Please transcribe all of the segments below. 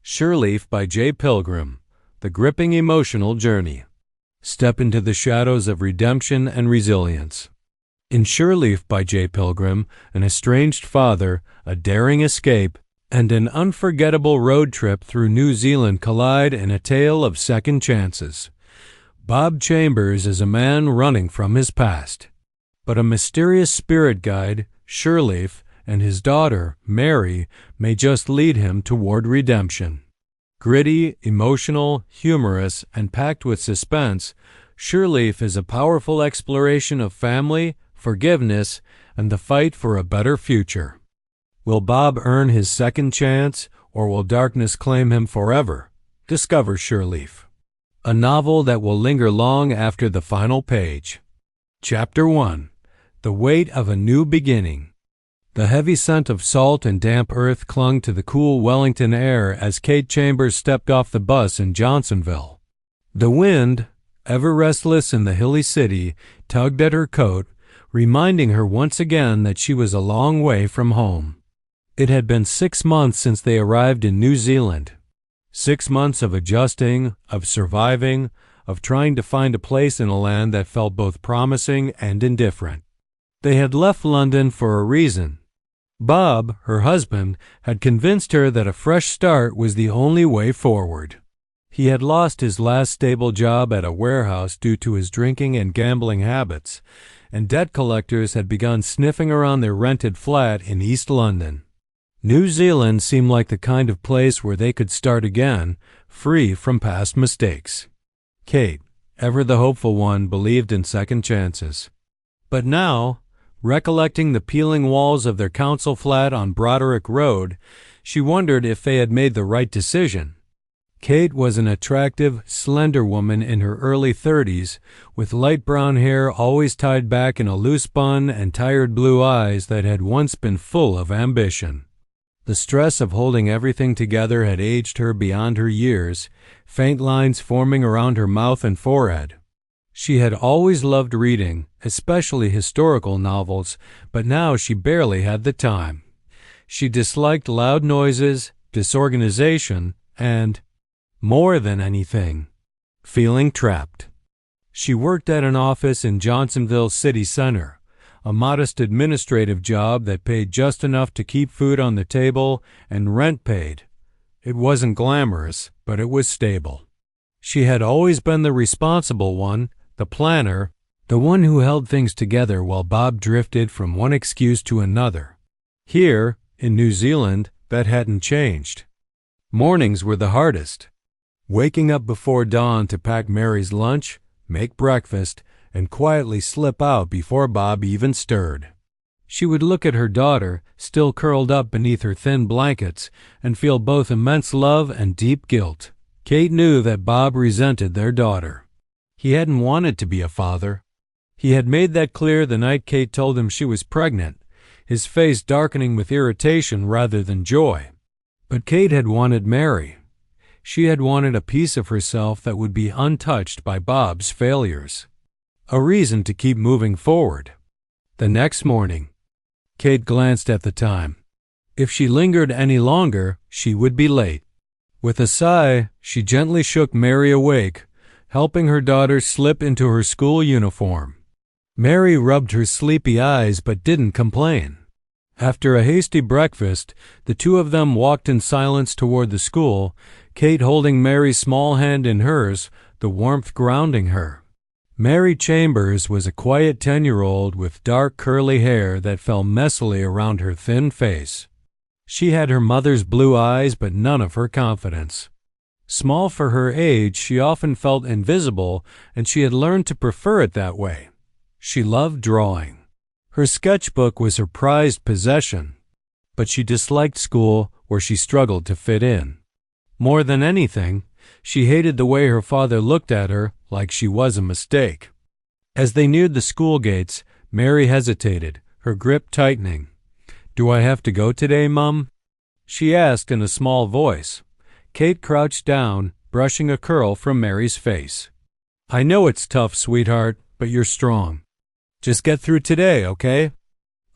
Sherleaf by J. Pilgrim, The Gripping Emotional Journey. Step into the shadows of redemption and resilience. In Sherleaf by J. Pilgrim, an estranged father, a daring escape, and an unforgettable road trip through New Zealand collide in a tale of second chances. Bob Chambers is a man running from his past, but a mysterious spirit guide, Sherleaf, and his daughter, Mary, may just lead him toward redemption. Gritty, emotional, humorous, and packed with suspense, Sherleaf is a powerful exploration of family, forgiveness, and the fight for a better future. Will Bob earn his second chance, or will darkness claim him forever? Discover Sherleaf, a novel that will linger long after the final page. Chapter 1. The Weight of a New Beginning. The heavy scent of salt and damp earth clung to the cool Wellington air as Kate Chambers stepped off the bus in Johnsonville. The wind, ever restless in the hilly city, tugged at her coat, reminding her once again that she was a long way from home. It had been 6 months since they arrived in New Zealand. 6 months of adjusting, of surviving, of trying to find a place in a land that felt both promising and indifferent. They had left London for a reason. Bob, her husband, had convinced her that a fresh start was the only way forward. He had lost his last stable job at a warehouse due to his drinking and gambling habits, and debt collectors had begun sniffing around their rented flat in East London. New Zealand seemed like the kind of place where they could start again, free from past mistakes. Kate, ever the hopeful one, believed in second chances. But now, recollecting the peeling walls of their council flat on Broderick Road, she wondered if they had made the right decision. Kate was an attractive, slender woman in her early 30s, with light brown hair always tied back in a loose bun and tired blue eyes that had once been full of ambition. The stress of holding everything together had aged her beyond her years, faint lines forming around her mouth and forehead. She had always loved reading, especially historical novels, but now she barely had the time. She disliked loud noises, disorganization, and, more than anything, feeling trapped. She worked at an office in Johnsonville city center, a modest administrative job that paid just enough to keep food on the table and rent paid. It wasn't glamorous, but it was stable. She had always been the responsible one, the planner, the one who held things together while Bob drifted from one excuse to another. Here, in New Zealand, that hadn't changed. Mornings were the hardest. Waking up before dawn to pack Mary's lunch, make breakfast, and quietly slip out before Bob even stirred. She would look at her daughter, still curled up beneath her thin blankets, and feel both immense love and deep guilt. Kate knew that Bob resented their daughter. He hadn't wanted to be a father. He had made that clear the night Kate told him she was pregnant, his face darkening with irritation rather than joy. But Kate had wanted Mary. She had wanted a piece of herself that would be untouched by Bob's failures. A reason to keep moving forward. The next morning, Kate glanced at the time. If she lingered any longer, she would be late. With a sigh, she gently shook Mary awake, helping her daughter slip into her school uniform. Mary rubbed her sleepy eyes but didn't complain. After a hasty breakfast, the two of them walked in silence toward the school, Kate holding Mary's small hand in hers, the warmth grounding her. Mary Chambers was a quiet 10-year-old with dark curly hair that fell messily around her thin face. She had her mother's blue eyes but none of her confidence. Small for her age, she often felt invisible, and she had learned to prefer it that way. She loved drawing. Her sketchbook was her prized possession, but she disliked school where she struggled to fit in. More than anything, she hated the way her father looked at her like she was a mistake. As they neared the school gates, Mary hesitated, her grip tightening. "Do I have to go today, Mum?" she asked in a small voice. Kate crouched down, brushing a curl from Mary's face. "I know it's tough, sweetheart, but you're strong. Just get through today, okay?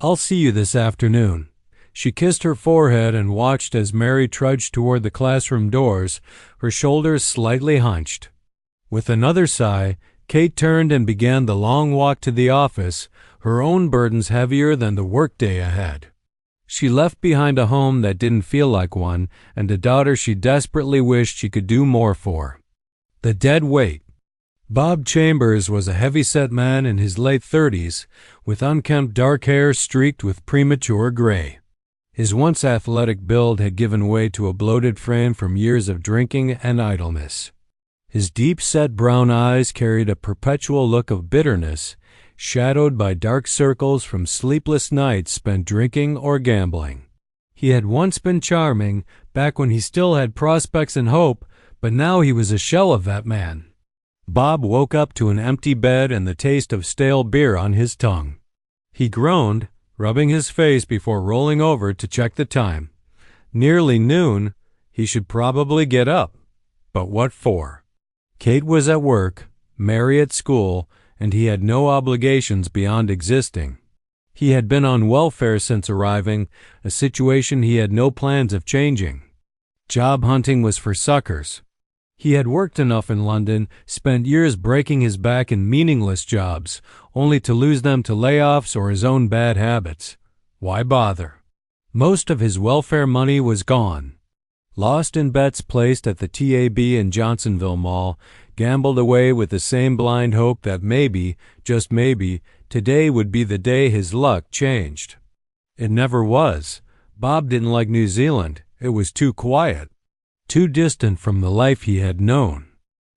I'll see you this afternoon." She kissed her forehead and watched as Mary trudged toward the classroom doors, her shoulders slightly hunched. With another sigh, Kate turned and began the long walk to the office, her own burdens heavier than the workday ahead. She left behind a home that didn't feel like one and a daughter she desperately wished she could do more for. The dead weight. Bob Chambers was a heavy-set man in his late 30s, with unkempt dark hair streaked with premature gray. His once athletic build had given way to a bloated frame from years of drinking and idleness. His deep-set brown eyes carried a perpetual look of bitterness, shadowed by dark circles from sleepless nights spent drinking or gambling. He had once been charming, back when he still had prospects and hope, but now he was a shell of that man. Bob woke up to an empty bed and the taste of stale beer on his tongue. He groaned, rubbing his face before rolling over to check the time. Nearly noon. He should probably get up. But what for? Kate was at work, Mary at school, and he had no obligations beyond existing. He had been on welfare since arriving, a situation he had no plans of changing. Job hunting was for suckers. He had worked enough in London, spent years breaking his back in meaningless jobs, only to lose them to layoffs or his own bad habits. Why bother? Most of his welfare money was gone. Lost in bets placed at the TAB in Johnsonville Mall, gambled away with the same blind hope that maybe, just maybe, today would be the day his luck changed. It never was. Bob didn't like New Zealand. It was too quiet. Too distant from the life he had known.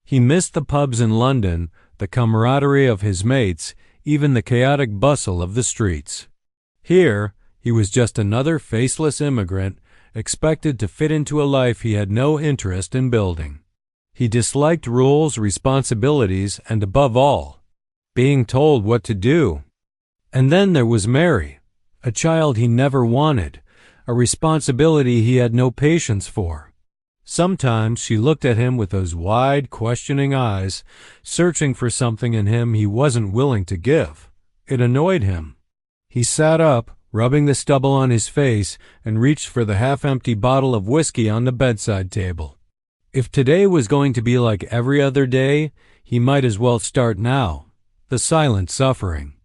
He missed the pubs in London, the camaraderie of his mates, even the chaotic bustle of the streets. Here, he was just another faceless immigrant, expected to fit into a life he had no interest in building. He disliked rules, responsibilities, and above all, being told what to do. And then there was Mary, a child he never wanted, a responsibility he had no patience for. Sometimes she looked at him with those wide, questioning eyes, searching for something in him he wasn't willing to give. It annoyed him. He sat up, rubbing the stubble on his face, and reached for the half-empty bottle of whiskey on the bedside table. If today was going to be like every other day, he might as well start now. The silent suffering.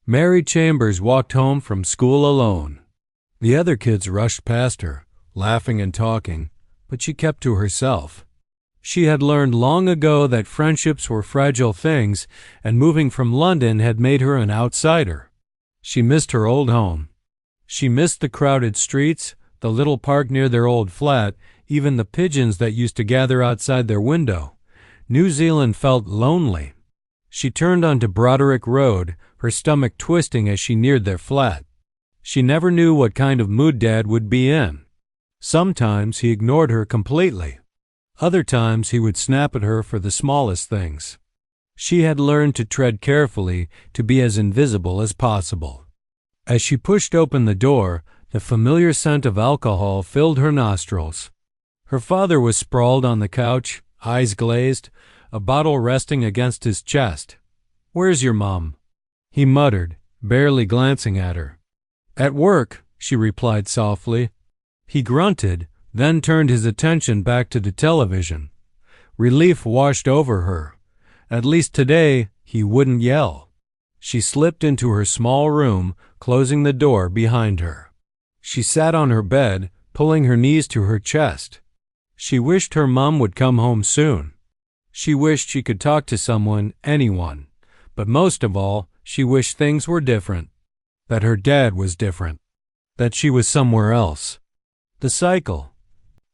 Mary Chambers walked home from school alone. The other kids rushed past her, laughing and talking, but she kept to herself. She had learned long ago that friendships were fragile things, and moving from London had made her an outsider. She missed her old home. She missed the crowded streets, the little park near their old flat, even the pigeons that used to gather outside their window. New Zealand felt lonely. She turned onto Broderick Road, her stomach twisting as she neared their flat. She never knew what kind of mood Dad would be in. Sometimes he ignored her completely. Other times he would snap at her for the smallest things. She had learned to tread carefully, to be as invisible as possible. As she pushed open the door, the familiar scent of alcohol filled her nostrils. Her father was sprawled on the couch, eyes glazed, a bottle resting against his chest. "Where's your mom?" he muttered, barely glancing at her. "At work," she replied softly. He grunted, then turned his attention back to the television. Relief washed over her. At least today, he wouldn't yell. She slipped into her small room, closing the door behind her. She sat on her bed, pulling her knees to her chest. She wished her mom would come home soon. She wished she could talk to someone, anyone. But most of all, she wished things were different. That her dad was different. That she was somewhere else. The cycle.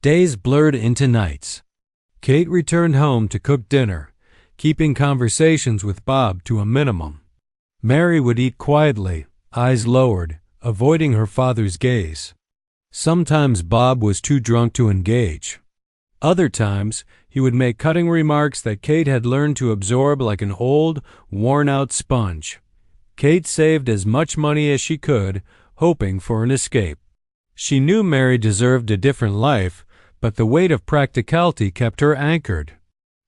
Days blurred into nights. Kate returned home to cook dinner, keeping conversations with Bob to a minimum. Mary would eat quietly, eyes lowered, avoiding her father's gaze. Sometimes Bob was too drunk to engage. Other times, he would make cutting remarks that Kate had learned to absorb like an old, worn-out sponge. Kate saved as much money as she could, hoping for an escape. She knew Mary deserved a different life, but the weight of practicality kept her anchored.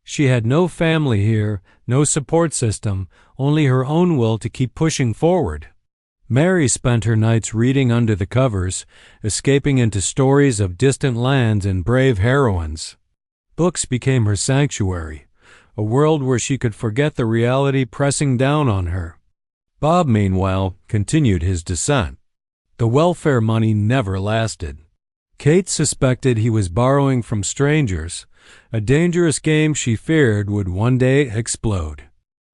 She had no family here, no support system, only her own will to keep pushing forward. Mary spent her nights reading under the covers, escaping into stories of distant lands and brave heroines. Books became her sanctuary, a world where she could forget the reality pressing down on her. Bob, meanwhile, continued his descent. The welfare money never lasted. Kate suspected he was borrowing from strangers, a dangerous game she feared would one day explode.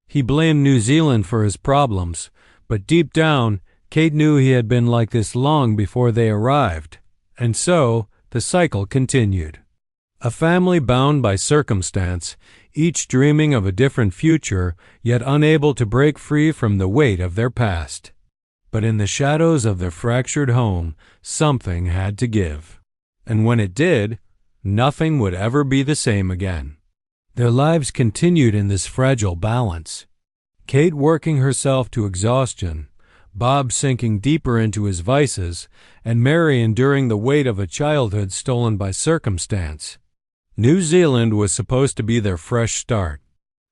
He blamed New Zealand for his problems, but deep down, Kate knew he had been like this long before they arrived, and so the cycle continued. A family bound by circumstance, each dreaming of a different future, yet unable to break free from the weight of their past. But in the shadows of their fractured home, something had to give. And when it did, nothing would ever be the same again. Their lives continued in this fragile balance. Kate working herself to exhaustion, Bob sinking deeper into his vices, and Mary enduring the weight of a childhood stolen by circumstance. New Zealand was supposed to be their fresh start.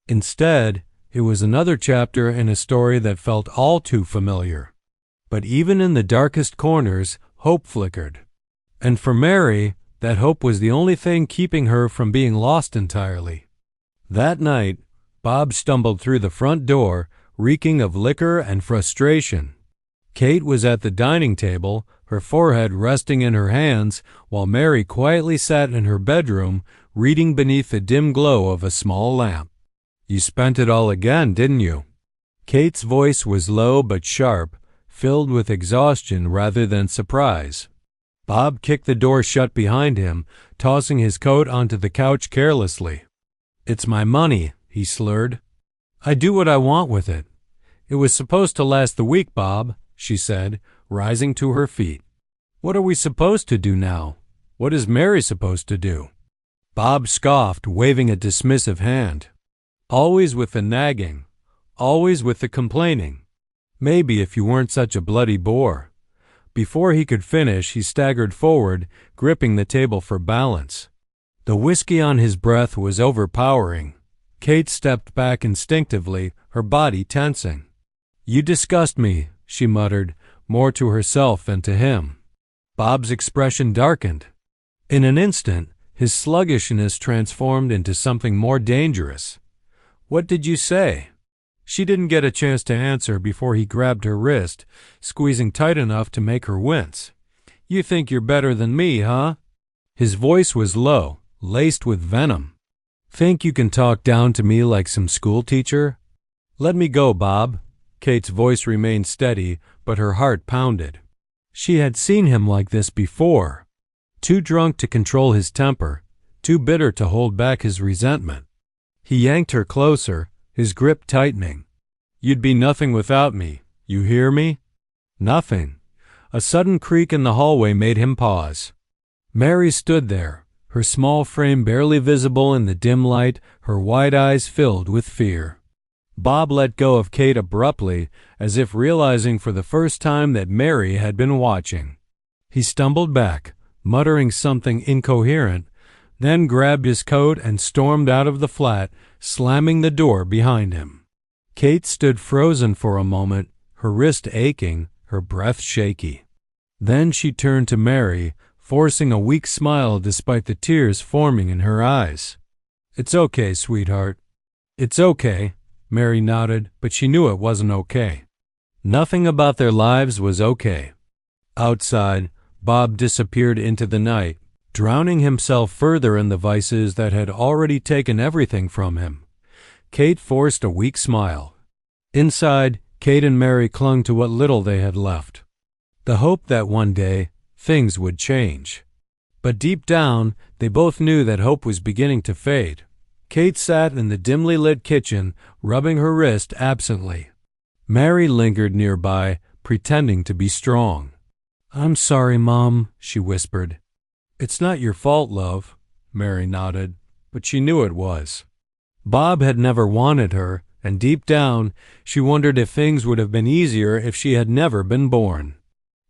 Instead, it was another chapter in a story that felt all too familiar. But even in the darkest corners, hope flickered. And for Mary, that hope was the only thing keeping her from being lost entirely. That night, Bob stumbled through the front door, reeking of liquor and frustration. Kate was at the dining table, her forehead resting in her hands, while Mary quietly sat in her bedroom, reading beneath the dim glow of a small lamp. "You spent it all again, didn't you?" Kate's voice was low but sharp, filled with exhaustion rather than surprise. Bob kicked the door shut behind him, tossing his coat onto the couch carelessly. "It's my money," he slurred. "I do what I want with it." "It was supposed to last the week, Bob," she said, rising to her feet. "What are we supposed to do now? What is Mary supposed to do?" Bob scoffed, waving a dismissive hand. "Always with the nagging. Always with the complaining. Maybe if you weren't such a bloody bore." Before he could finish, he staggered forward, gripping the table for balance. The whiskey on his breath was overpowering. Kate stepped back instinctively, her body tensing. "You disgust me," she muttered, more to herself than to him. Bob's expression darkened. In an instant, his sluggishness transformed into something more dangerous. "What did you say?" She didn't get a chance to answer before he grabbed her wrist, squeezing tight enough to make her wince. "You think you're better than me, huh?" His voice was low, laced with venom. "Think you can talk down to me like some schoolteacher?" "Let me go, Bob." Kate's voice remained steady, but her heart pounded. She had seen him like this before. Too drunk to control his temper, too bitter to hold back his resentment. He yanked her closer, his grip tightening. "You'd be nothing without me. You hear me?" Nothing. A sudden creak in the hallway made him pause. Mary stood there, her small frame barely visible in the dim light, her wide eyes filled with fear. Bob let go of Kate abruptly, as if realizing for the first time that Mary had been watching. He stumbled back, muttering something incoherent, then grabbed his coat and stormed out of the flat, slamming the door behind him. Kate stood frozen for a moment, her wrist aching, her breath shaky. Then she turned to Mary, forcing a weak smile despite the tears forming in her eyes. "It's okay, sweetheart." "It's okay," Mary nodded, but she knew it wasn't okay. Nothing about their lives was okay. Outside, Bob disappeared into the night, drowning himself further in the vices that had already taken everything from him. Kate forced a weak smile. Inside, Kate and Mary clung to what little they had left. The hope that one day, things would change. But deep down, they both knew that hope was beginning to fade. Kate sat in the dimly lit kitchen, rubbing her wrist absently. Mary lingered nearby, pretending to be strong. "I'm sorry, Mom," she whispered. "It's not your fault, love," Mary nodded, but she knew it was. Bob had never wanted her, and deep down, she wondered if things would have been easier if she had never been born.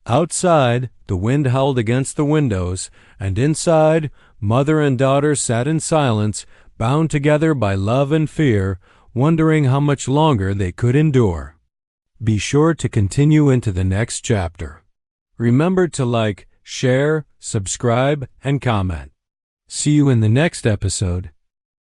Outside, the wind howled against the windows, and inside, mother and daughter sat in silence, bound together by love and fear, wondering how much longer they could endure. Be sure to continue into the next chapter. Remember to like, share, subscribe, and comment. See you in the next episode.